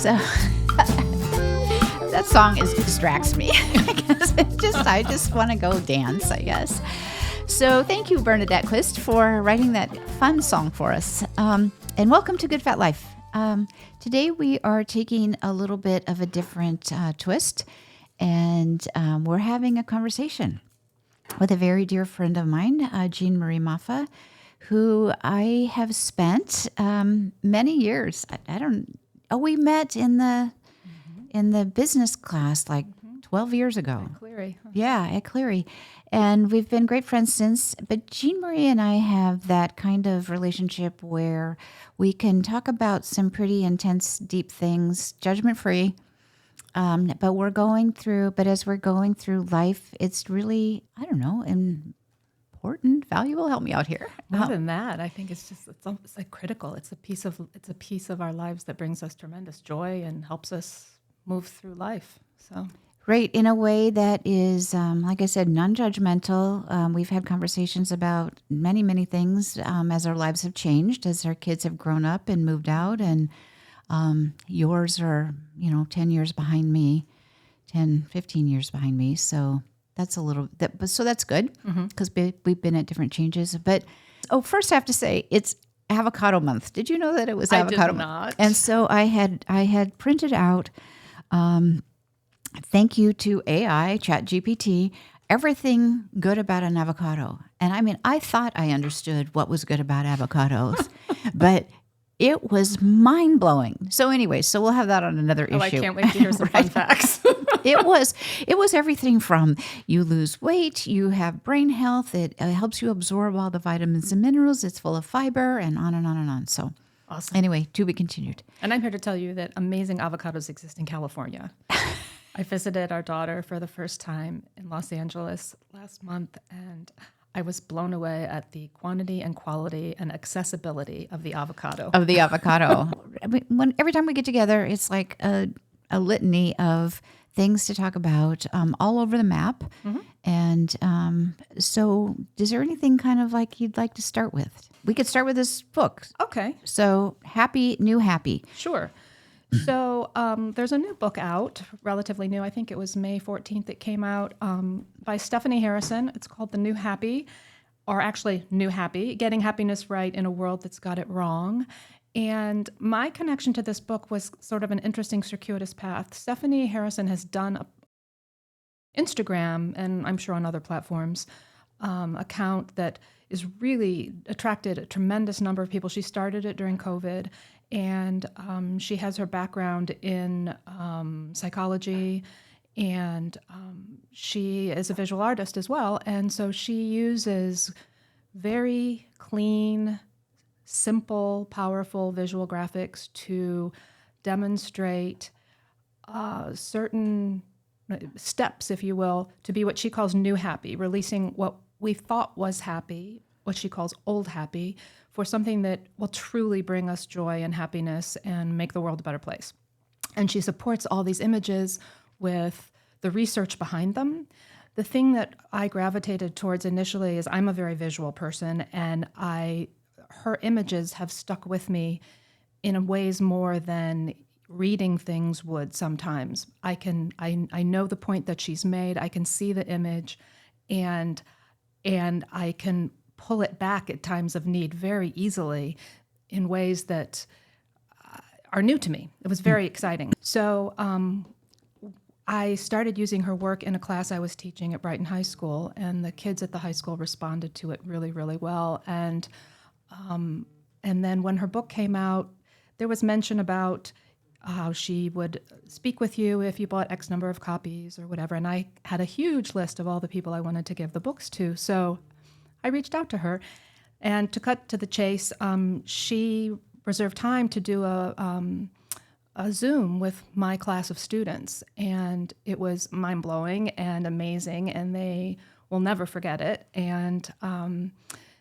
So that song distracts me. I just want to go dance, I guess. So thank you, Bernadette Quist, for writing that fun song for us. And welcome to Good Fat Life. Today we are taking a little bit of a different twist, and we're having a conversation with a very dear friend of mine, Jean Marie Moffa, who I have spent many years. We met in the business class like 12 years ago. At Cleary. Huh? Yeah, at Cleary. And we've been great friends since. But Jean Marie and I have that kind of relationship where we can talk about some pretty intense, deep things, judgment-free. But as we're going through life, it's really, important, valuable. Help me out here. More than that, I think it's like critical. It's a piece of our lives that brings us tremendous joy and helps us move through life. So. Right, in a way that is, like I said, non-judgmental. We've had conversations about many, many things as our lives have changed, as our kids have grown up and moved out, and yours are, 10 years behind me, 10, 15 years behind me. So that's that's good because we've been at different changes. But, first I have to say, it's avocado month. Did you know that it was avocado month? I did not. And so I had printed out, thank you to AI, ChatGPT, everything good about an avocado. And I thought I understood what was good about avocados, but it was mind-blowing. So anyway, we'll have that on another issue. I can't wait to hear some fun facts. It was everything from you lose weight, you have brain health, it helps you absorb all the vitamins and minerals, it's full of fiber, and on and on and on. So awesome. Anyway, to be continued. And I'm here to tell you that amazing avocados exist in California. I visited our daughter for the first time in Los Angeles last month, and I was blown away at the quantity and quality and accessibility of the avocado. Every time we get together, it's like a litany of things to talk about all over the map. Mm-hmm. And so is there anything kind of like you'd like to start with? We could start with this book. Okay. So New Happy. Sure. So there's a new book out, relatively new. I think it was May 14th it came out, by Stephanie Harrison. It's called The New Happy, or actually New Happy, Getting Happiness Right in a World That's Got It Wrong. And my connection to this book was sort of an interesting circuitous path. Stephanie Harrison has done Instagram, and I'm sure on other platforms, account that is really attracted a tremendous number of people. She started it during COVID, and she has her background in psychology, and she is a visual artist as well. And so she uses very clean, simple, powerful visual graphics to demonstrate certain steps, if you will, to be what she calls new happy, releasing what we thought was happy, what she calls old happy, for something that will truly bring us joy and happiness and make the world a better place. And she supports all these images with the research behind them. The thing that I gravitated towards initially is I'm a very visual person, and her images have stuck with me in ways more than reading things would sometimes. I know the point that she's made. I can see the image, and I can pull it back at times of need very easily in ways that are new to me. It was very exciting. So I started using her work in a class I was teaching at Brighton High School, and the kids at the high school responded to it really, really well. And then when her book came out, there was mention about how she would speak with you if you bought X number of copies or whatever. And I had a huge list of all the people I wanted to give the books to. So I reached out to her. And to cut to the chase, she reserved time to do a Zoom with my class of students. And it was mind-blowing and amazing, and they will never forget it. And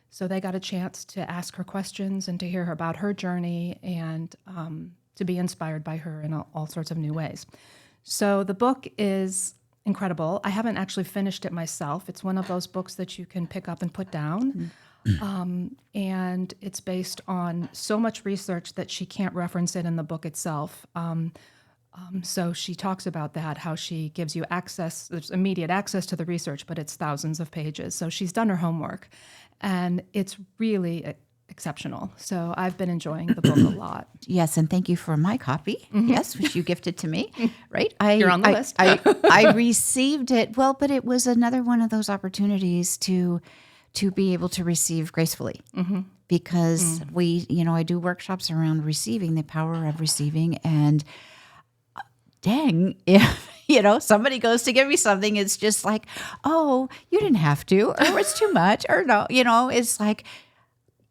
so they got a chance to ask her questions and to hear her about her journey, and to be inspired by her in all sorts of new ways. So the book is incredible. I haven't actually finished it myself. It's one of those books that you can pick up and put down. And it's based on so much research that she can't reference it in the book itself. So she talks about that, how she gives you access, there's immediate access to the research, but it's thousands of pages. So she's done her homework, and it's really exceptional. So I've been enjoying the book a lot. Yes, and thank you for my copy. Yes, which you gifted to me. Right, You're on the list. I received it. Well, but it was another one of those opportunities to be able to receive gracefully, because I do workshops around receiving, the power of receiving, and dang, if somebody goes to give me something, it's just like, oh, you didn't have to, or it's too much, or no, it's like,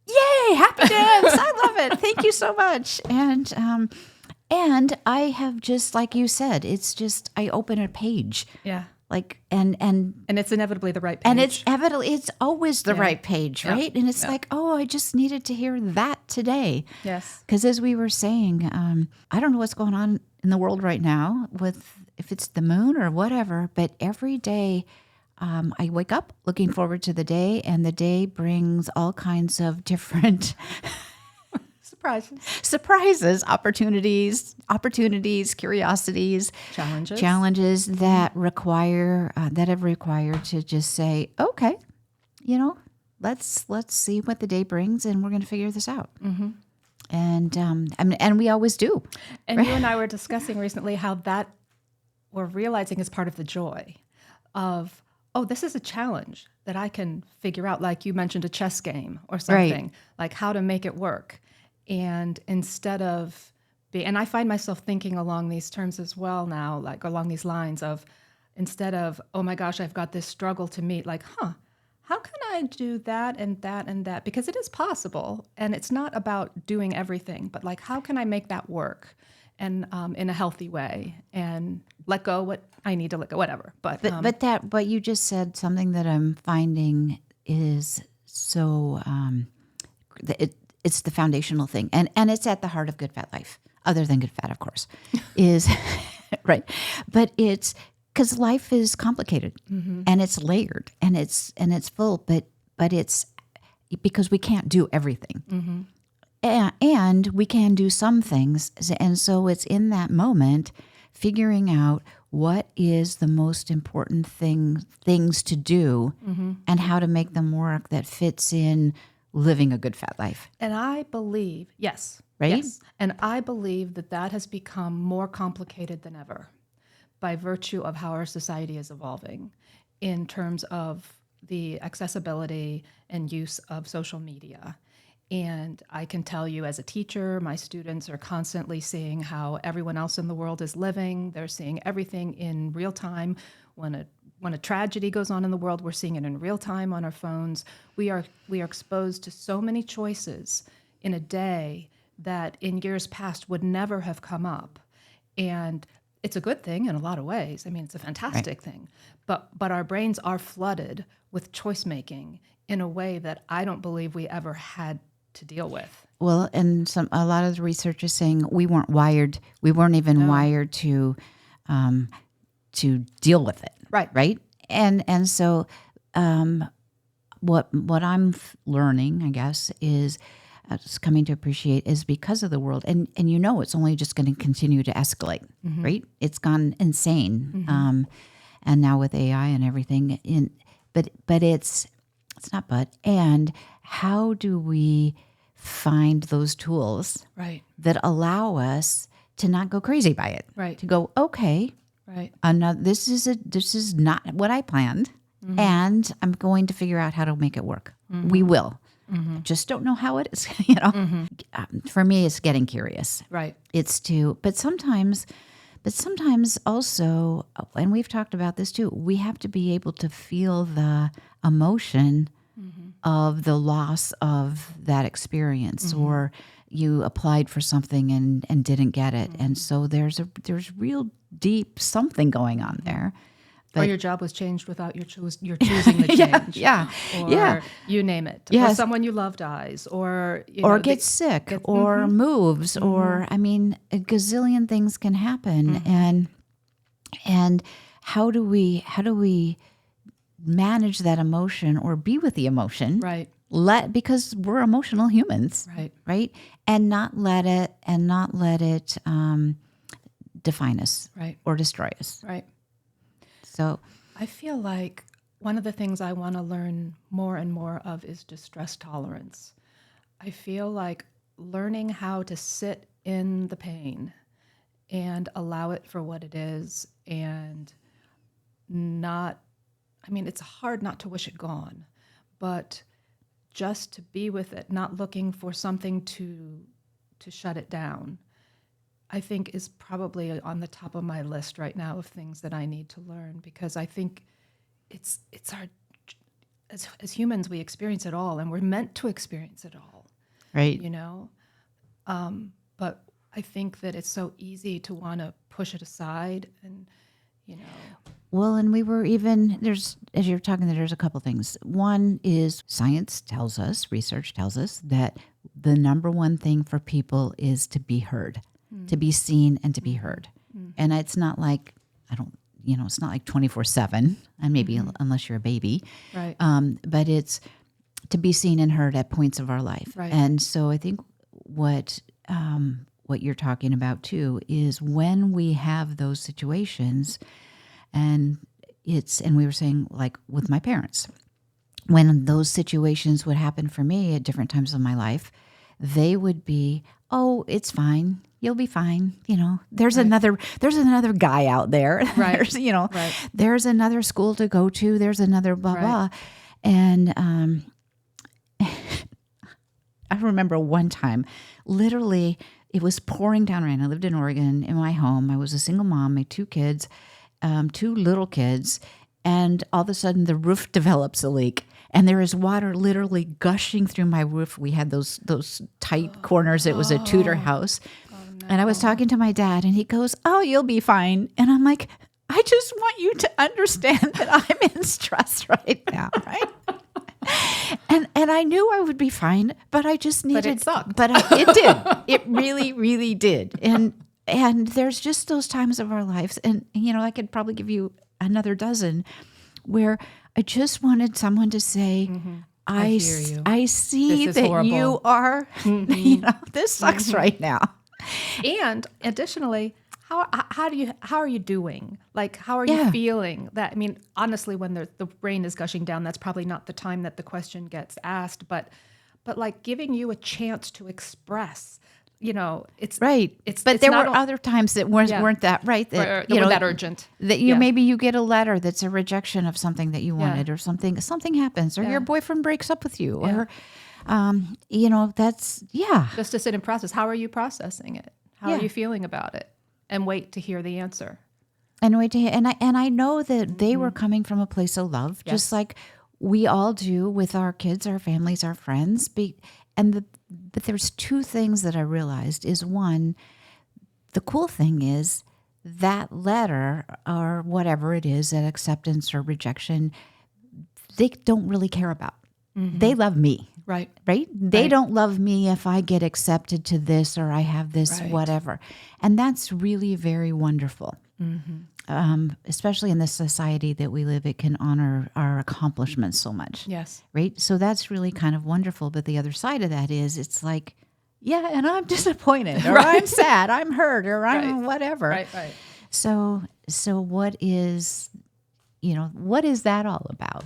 yay, happy dance. I love it. Thank you so much. And I have, just like you said, it's just, I open a page. Yeah. Like, and it's inevitably the right page. And it's always the right page, right? And it's like, oh, I just needed to hear that today. Yes. Because as we were saying, I don't know what's going on in the world right now with, if it's the moon or whatever, but every day I wake up looking forward to the day, and the day brings all kinds of different surprises, opportunities, curiosities, challenges that have required to just say, okay, let's see what the day brings, and we're going to figure this out. Mm-hmm. And we always do. And right? You and I were discussing recently how that we're realizing is part of the joy of, oh, this is a challenge that I can figure out, like you mentioned, a chess game or something, like how to make it work. And instead of and I find myself thinking along these terms as well now, like along these lines of, instead of, oh my gosh, I've got this struggle to meet, like, how can I do that and that and that? Because it is possible, and it's not about doing everything, but like, how can I make that work, and in a healthy way, and let go what I need to let go, whatever. But you just said something that I'm finding is so it's the foundational thing, and it's at the heart of Good Fat Life, other than Good Fat, of course, is right. But it's because life is complicated, and it's layered, and it's full, but it's because we can't do everything, and we can do some things, and so it's in that moment figuring out what is the most important things to do, and how to make them work that fits in living a good fat life. And I believe, yes. Right? Yes. And I believe that has become more complicated than ever by virtue of how our society is evolving in terms of the accessibility and use of social media. And I can tell you, as a teacher, my students are constantly seeing how everyone else in the world is living. They're seeing everything in real time. When a tragedy goes on in the world, we're seeing it in real time on our phones. We are exposed to so many choices in a day that in years past would never have come up. And it's a good thing in a lot of ways. I mean, it's a fantastic thing. But our brains are flooded with choice making in a way that I don't believe we ever had to deal with. Well, and a lot of the research is saying we weren't even wired to deal with it. Right. And so what I'm learning, I guess, is just coming to appreciate is because of the world, and it's only just going to continue to escalate, right? It's gone insane, and now with AI and everything. But it's not but. And how do we find those tools that allow us to not go crazy by it? Right. To go, okay, right. This is not what I planned, and I'm going to figure out how to make it work. We will. Just don't know how it is, For me, it's getting curious. Right. But sometimes also, and we've talked about this too, we have to be able to feel the emotion of the loss of that experience, or you applied for something and didn't get it. And so there's real deep something going on there. Or your job was changed without your choosing the change. Or you name it. Yes. Or someone you love dies. Or gets sick. Or moves. Or, a gazillion things can happen. And how do we manage that emotion or be with the emotion? Right. because we're emotional humans, Right. right? And not let it define us, Right. or destroy us. Right. So, I feel like one of the things I want to learn more and more of is distress tolerance. I feel like learning how to sit in the pain and allow it for what it is, and not, I mean, it's hard not to wish it gone, but just to be with it, not looking for something to shut it down, I think is probably on the top of my list right now of things that I need to learn, because I think it's our, as humans, we experience it all, and we're meant to experience it all, right. you know? But I think that it's so easy to want to push it aside, and, you know. Well, and we were even, as you're talking, there's a couple things. One is science tells us, research tells us that the number one thing for people is to be heard, to be seen and to be heard. And it's not like, it's not like 24/7, and maybe unless you're a baby. Right. But it's to be seen and heard at points of our life. Right. And so I think what you're talking about too is when we have those situations, and we were saying, like with my parents, when those situations would happen for me at different times of my life, they would be, "Oh, it's fine. You'll be fine. There's another guy out there. Right. There's, Right. there's another school to go to. There's another blah, Right. blah." And I remember one time, literally, it was pouring down rain. I lived in Oregon in my home. I was a single mom, my 2 kids, 2 little kids, and all of a sudden the roof develops a leak, and there is water literally gushing through my roof. We had those tight corners. It was a Tudor house. And I was talking to my dad, and he goes, "Oh, you'll be fine." And I'm like, "I just want you to understand that I'm in stress right now, right?" And I knew I would be fine, but I just needed. But it sucked. But it did. It really, really did. And there's just those times of our lives, and I could probably give you another dozen, where I just wanted someone to say, I hear you. I see This is that horrible. you are, this sucks right now." And additionally, how are you doing? Like, how are you feeling? That, I mean, honestly, when the rain is gushing down, that's probably not the time that the question gets asked, but like giving you a chance to express, it's right. It's but it's there not were other times that weren't that right. That weren't that urgent. That maybe you get a letter that's a rejection of something that you wanted, or something happens, or your boyfriend breaks up with you, or that's just to sit and process. How are you processing it? How are you feeling about it? And wait to hear the answer. And wait to hear. And I know that they were coming from a place of love, just like we all do with our kids, our families, our friends. But there's 2 things that I realized. Is one, the cool thing is that letter, or whatever it is, that acceptance or rejection, they don't really care about. They love me. Right. Right? They don't love me if I get accepted to this, or I have this, whatever. And that's really very wonderful. Especially in the society that we live, it can honor our accomplishments so much. Yes. Right? So that's really kind of wonderful. But the other side of that is, it's like, and I'm disappointed, or I'm sad, I'm hurt, or I'm whatever. Right. So what is that all about?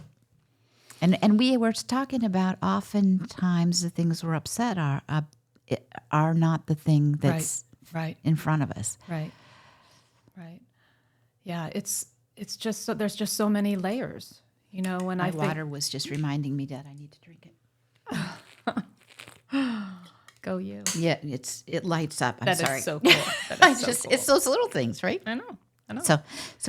And we were talking about, oftentimes the things we're upset are not the thing that's in front of us. Right. Yeah, it's just so there's just so many layers. When My water was just reminding me that I need to drink it. Go you. Yeah, it lights up. I'm That sorry. is so cool. That is so cool. It's those little things, right? I know. So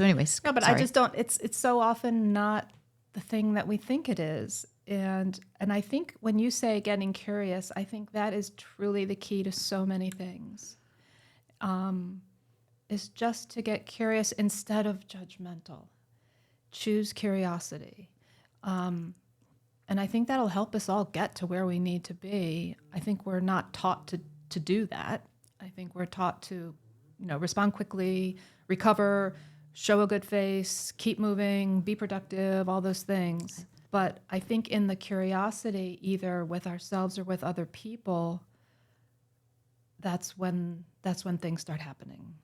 anyways. No, but sorry. I just don't. It's so often not the thing that we think it is. And I think when you say getting curious, I think that is truly the key to so many things. Is just to get curious instead of judgmental. Choose curiosity. And I think that'll help us all get to where we need to be. I think we're not taught to do that. I think we're taught to, respond quickly, recover, show a good face, keep moving, be productive, all those things. But I think in the curiosity, either with ourselves or with other people, that's when things start happening.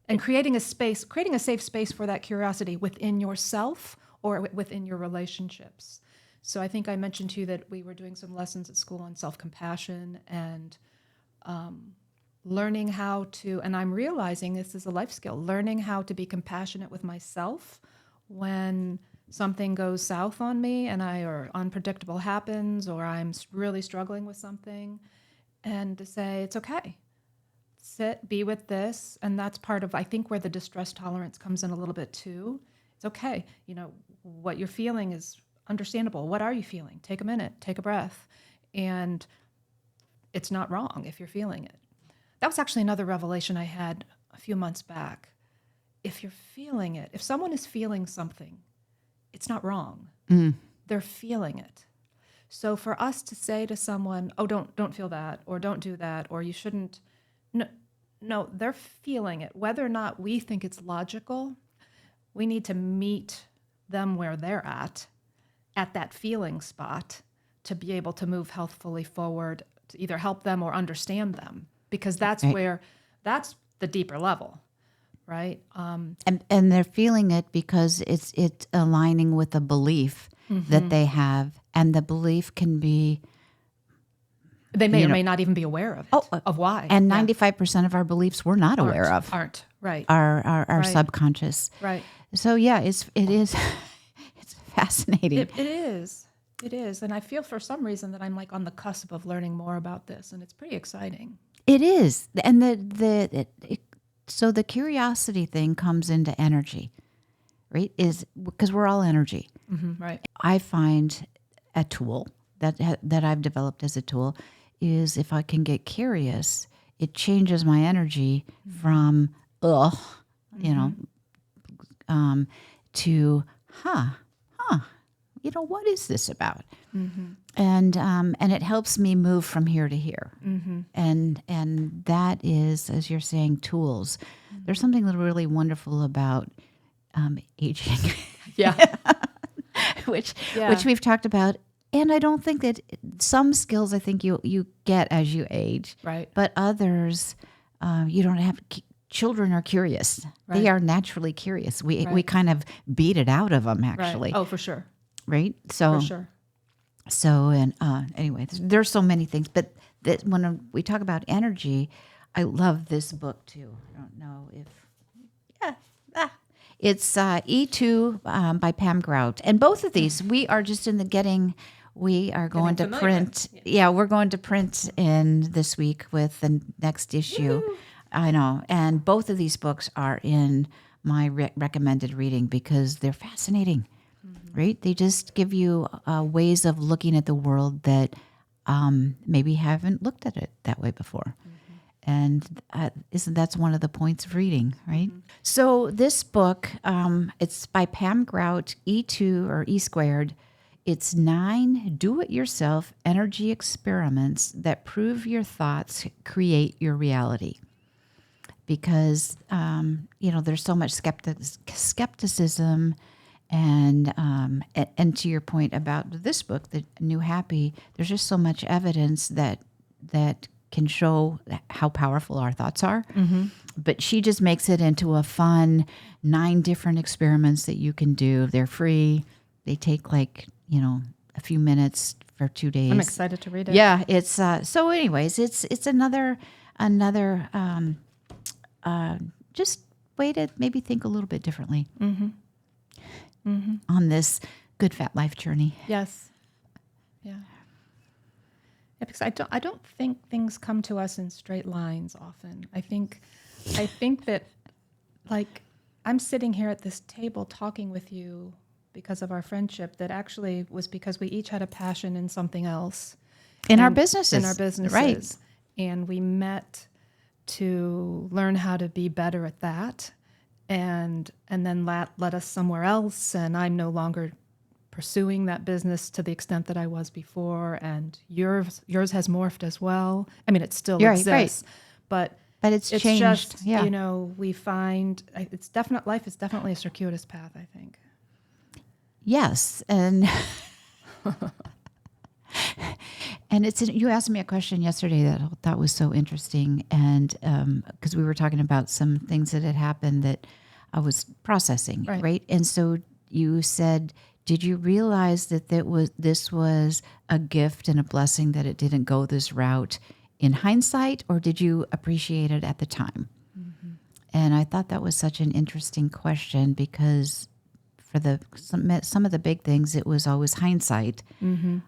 And creating a safe space for that curiosity within yourself or within your relationships. So I think I mentioned to you that we were doing some lessons at school on self-compassion and learning how to, and I'm realizing this is a life skill, learning how to be compassionate with myself when something goes south on me or unpredictable happens, or I'm really struggling with something, and to say, it's okay. Sit, be with this. And that's part of, I think, where the distress tolerance comes in a little bit too. It's okay. What you're feeling is understandable. What are you feeling? Take a minute, take a breath. And it's not wrong if you're feeling it. That was actually another revelation I had a few months back. If you're feeling it, if someone is feeling something, it's not wrong. They're feeling it. So for us to say to someone, oh, don't feel that, or don't do that, or you shouldn't, no, they're feeling it. Whether or not we think it's logical, we need to meet them where they're at that feeling spot, to be able to move healthfully forward, to either help them or understand them, because that's that's the deeper level, right? And they're feeling it because it's aligning with a belief that they have, and the belief can be, they may or may not even be aware of it, of why. And 95% of our beliefs we're not aware of. Aren't, right. Our Right. subconscious. Right. So yeah, it is it's fascinating. It is. It is. And I feel for some reason that I'm like on the cusp of learning more about this, and it's pretty exciting. It is. And so the curiosity thing comes into energy, right? Is because we're all energy. Right. I find a tool that I've developed as a tool is if I can get curious, it changes my energy from to what is this about? And it helps me move from here to here. And that is, as you're saying, tools. There's something really wonderful about aging. Yeah. which we've talked about. And I don't think that some skills I think you get as you age. Right. But others, you don't have. Children are curious. Right. They are naturally curious. We kind of beat it out of them, actually. Right. Oh, for sure. Right? So, For sure. So, and anyway, there's so many things. But when we talk about energy, I love this book too. I don't know if... It's E2 by Pam Grout. And both of these, we are just in the getting... We are going to print. Yeah, we're going to print in this week with the next issue. Woo-hoo. I know. And both of these books are in my recommended reading because they're fascinating, right? They just give you ways of looking at the world that maybe haven't looked at it that way before. And that's one of the points of reading, right? So this book, it's by Pam Grout, E2 or E squared. It's 9 do-it-yourself energy experiments that prove your thoughts create your reality. Because, there's so much skepticism and to your point about this book, The New Happy, there's just so much evidence that can show how powerful our thoughts are. But she just makes it into a fun 9 different experiments that you can do. They're free. They take a few minutes for 2 days. I'm excited to read it. Yeah, it's so. Anyways, it's another just way to maybe think a little bit differently on this good fat life journey. Yes. Yeah. Because I don't think things come to us in straight lines often. I think that, like, I'm sitting here at this table talking with you because of our friendship that actually was because we each had a passion in something else. In our businesses. Right. And we met to learn how to be better at that. And then that led us somewhere else. And I'm no longer pursuing that business to the extent that I was before. And yours has morphed as well. I mean, it still exists. Right. But it's changed. Just, we find life is definitely a circuitous path, I think. Yes, and and you asked me a question yesterday that I thought was so interesting, and because we were talking about some things that had happened that I was processing, right? And so you said, did you realize that this was a gift and a blessing that it didn't go this route in hindsight, or did you appreciate it at the time? Mm-hmm. And I thought that was such an interesting question because for some of the big things, it was always hindsight. Mm-hmm.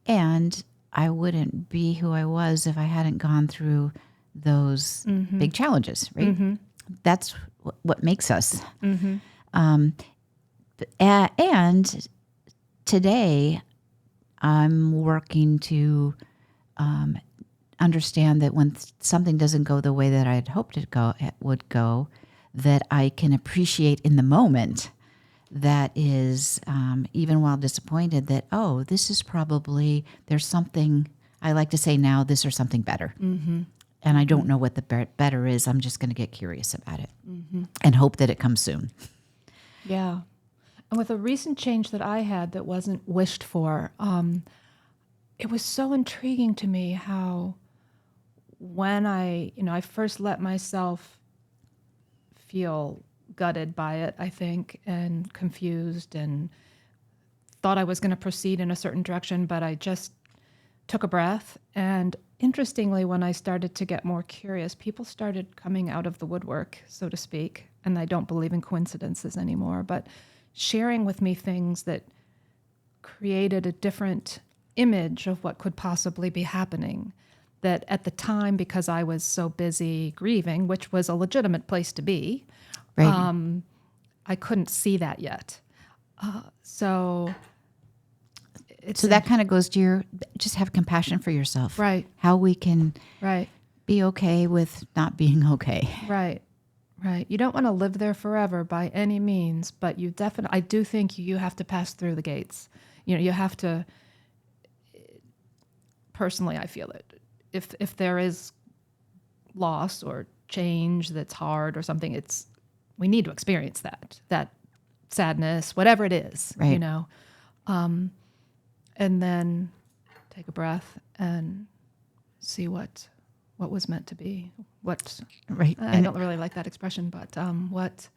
And I wouldn't be who I was if I hadn't gone through those big challenges, right? Mm-hmm. That's what makes us. Mm-hmm. And today, I'm working to understand that when something doesn't go the way that I'd hoped it would go, that I can appreciate in the moment. That is, even while disappointed, that, this is probably, there's something, I like to say now, this or something better. Mm-hmm. And I don't know what the better is. I'm just going to get curious about it and hope that it comes soon. Yeah. And with a recent change that I had that wasn't wished for, it was so intriguing to me how when I first let myself feel gutted by it, I think, and confused and thought I was going to proceed in a certain direction, but I just took a breath. And interestingly, when I started to get more curious, people started coming out of the woodwork, so to speak. And I don't believe in coincidences anymore, but sharing with me things that created a different image of what could possibly be happening. That at the time, because I was so busy grieving, which was a legitimate place to be, right. I couldn't see that yet. So that kind of goes to your, just have compassion for yourself. Right. How we can right. be okay with not being okay. Right. Right. You don't want to live there forever by any means, but you definitely, I do think you have to pass through the gates. You have to, personally, I feel it. If there is loss or change that's hard or something, we need to experience that sadness, whatever it is, right. And then take a breath and see what was meant to be. Right. I don't really like that expression, but what's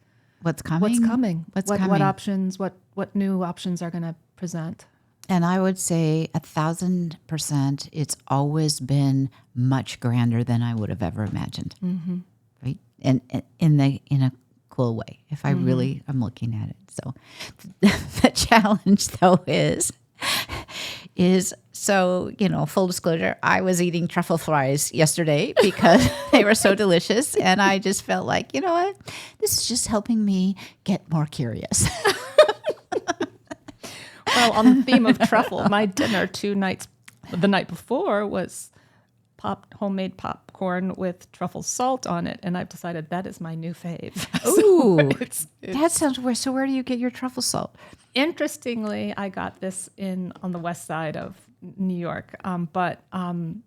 coming? What's coming? Coming? What options? What new options are going to present? And I would say 1,000%, it's always been much grander than I would have ever imagined. Mm-hmm. Right. And in a cool way, if I really am looking at it. So the challenge though is so, full disclosure, I was eating truffle fries yesterday because they were so delicious. And I just felt like, you know what, this is just helping me get more curious. Well, on the theme of truffle, my dinner the night before was homemade popcorn with truffle salt on it, and I've decided that is my new fave. Ooh, that sounds weird. So where do you get your truffle salt? Interestingly, I got this on the west side of New York, but on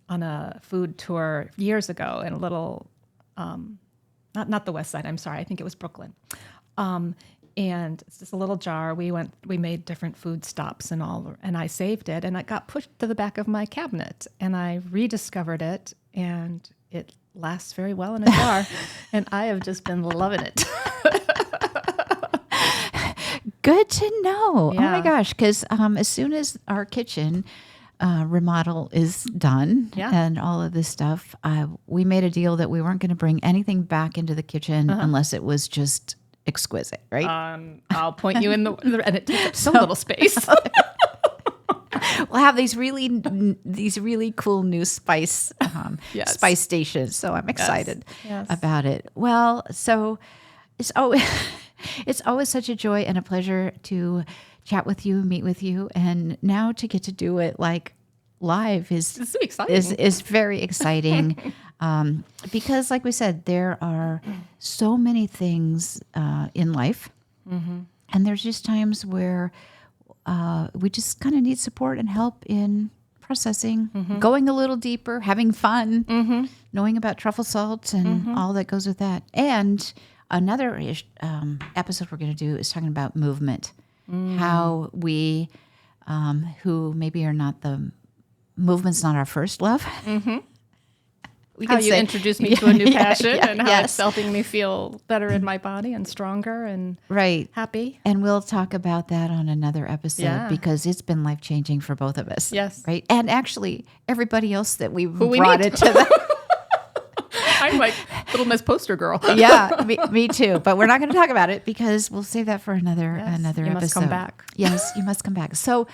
a food tour years ago in a little, not the west side, I'm sorry, I think it was Brooklyn. And it's just a little jar. We made different food stops and all, and I saved it, and it got pushed to the back of my cabinet, and I rediscovered it, and it lasts very well in a jar, and I have just been loving it. Good to know. Yeah. Oh my gosh, because as soon as our kitchen remodel is done and all of this stuff, we made a deal that we weren't going to bring anything back into the kitchen unless it was just exquisite, right? I'll point you in and it takes up so little space. We'll have these really cool new spice stations. So I'm excited about it. Well, so it's always such a joy and a pleasure to chat with you, meet with you, and now to get to do it like live is so exciting. is very exciting. Because like we said, there are so many things in life, and there's just times where we just kind of need support and help in processing, going a little deeper, having fun, knowing about truffle salt and all that goes with that. And another episode we're going to do is talking about movement how we, who maybe are not movement's not our first love. Mm-hmm. How you introduced me to a new passion and how it's helping me feel better in my body and stronger and happy. And we'll talk about that on another episode because it's been life-changing for both of us. Yes. Right? And actually, everybody else that we brought into the... I'm like Little Miss Poster Girl. Yeah, me too. But we're not going to talk about it because we'll save that for another episode. You must come back. Yes, you must come back. So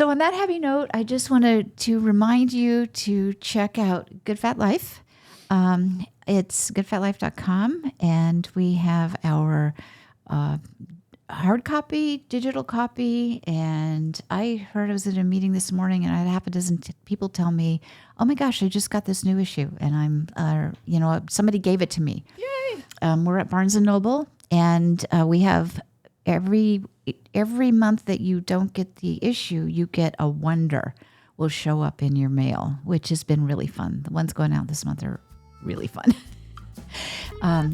on that happy note, I just wanted to remind you to check out Good Fat Life. It's goodfatlife.com, and we have our hard copy, digital copy, and I heard I was at a meeting this morning, and I had half a dozen people tell me, "Oh my gosh, I just got this new issue," and I'm, somebody gave it to me. Yay! We're at Barnes and Noble, and we have every month that you don't get the issue, you get a wonder will show up in your mail, which has been really fun. The ones going out this month are really fun.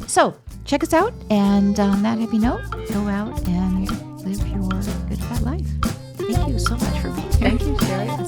So check us out, and on that happy note, go out and live your good fat life. Thank you so much for being here. Thank you, Sherry.